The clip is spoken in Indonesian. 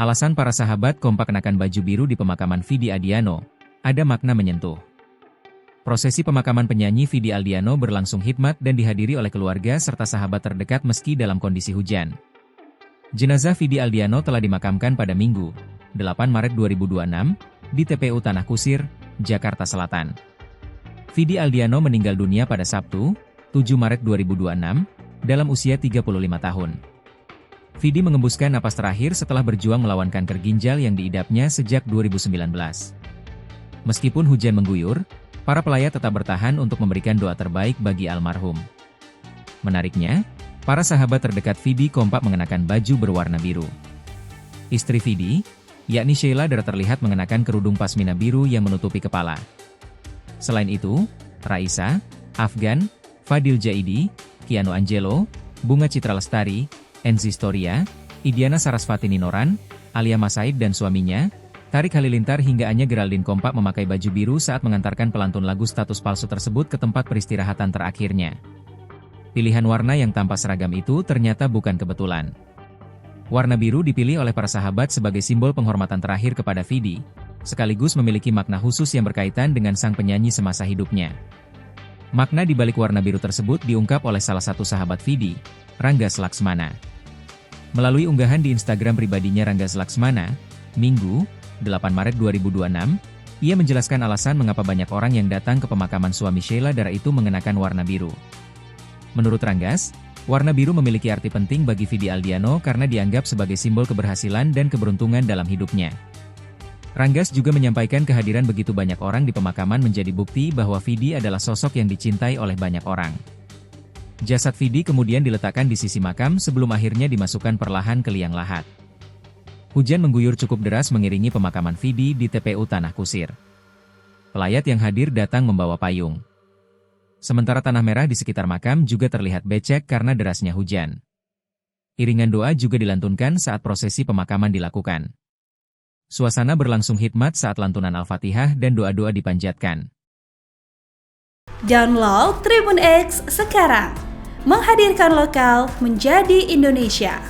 Alasan para sahabat kompak kenakan baju biru di pemakaman Vidi Aldiano, ada makna menyentuh. Prosesi pemakaman penyanyi Vidi Aldiano berlangsung hikmat dan dihadiri oleh keluarga serta sahabat terdekat meski dalam kondisi hujan. Jenazah Vidi Aldiano telah dimakamkan pada Minggu, 8 Maret 2026, di TPU Tanah Kusir, Jakarta Selatan. Vidi Aldiano meninggal dunia pada Sabtu, 7 Maret 2026, dalam usia 35 tahun. Vidi mengembuskan napas terakhir setelah berjuang melawan kanker ginjal yang diidapnya sejak 2019. Meskipun hujan mengguyur, para pelayat tetap bertahan untuk memberikan doa terbaik bagi almarhum. Menariknya, para sahabat terdekat Vidi kompak mengenakan baju berwarna biru. Istri Vidi, yakni Sheila Dara terlihat mengenakan kerudung pasmina biru yang menutupi kepala. Selain itu, Raisa, Afgan, Fadil Jaidi, Kiano Angelo, Bunga Citra Lestari, Enzi Storia, Idiana Sarasvati Ninoran, Alia Masaid dan suaminya, Tarik Halilintar hingga Anya Geraldine kompak memakai baju biru saat mengantarkan pelantun lagu status palsu tersebut ke tempat peristirahatan terakhirnya. Pilihan warna yang tampak seragam itu ternyata bukan kebetulan. Warna biru dipilih oleh para sahabat sebagai simbol penghormatan terakhir kepada Vidi, sekaligus memiliki makna khusus yang berkaitan dengan sang penyanyi semasa hidupnya. Makna di balik warna biru tersebut diungkap oleh salah satu sahabat Vidi, Ranggas Laksmana. Melalui unggahan di Instagram pribadinya Ranggas Laksmana, Minggu, 8 Maret 2026, ia menjelaskan alasan mengapa banyak orang yang datang ke pemakaman suami Sheila Dara itu mengenakan warna biru. Menurut Ranggas, warna biru memiliki arti penting bagi Vidi Aldiano karena dianggap sebagai simbol keberhasilan dan keberuntungan dalam hidupnya. Ranggas juga menyampaikan kehadiran begitu banyak orang di pemakaman menjadi bukti bahwa Vidi adalah sosok yang dicintai oleh banyak orang. Jasad Vidi kemudian diletakkan di sisi makam sebelum akhirnya dimasukkan perlahan ke liang lahat. Hujan mengguyur cukup deras mengiringi pemakaman Vidi di TPU Tanah Kusir. Pelayat yang hadir datang membawa payung. Sementara tanah merah di sekitar makam juga terlihat becek karena derasnya hujan. Iringan doa juga dilantunkan saat prosesi pemakaman dilakukan. Suasana berlangsung hikmat saat lantunan Al-Fatihah dan doa-doa dipanjatkan. Download Tribun X sekarang, menghadirkan lokal menjadi Indonesia.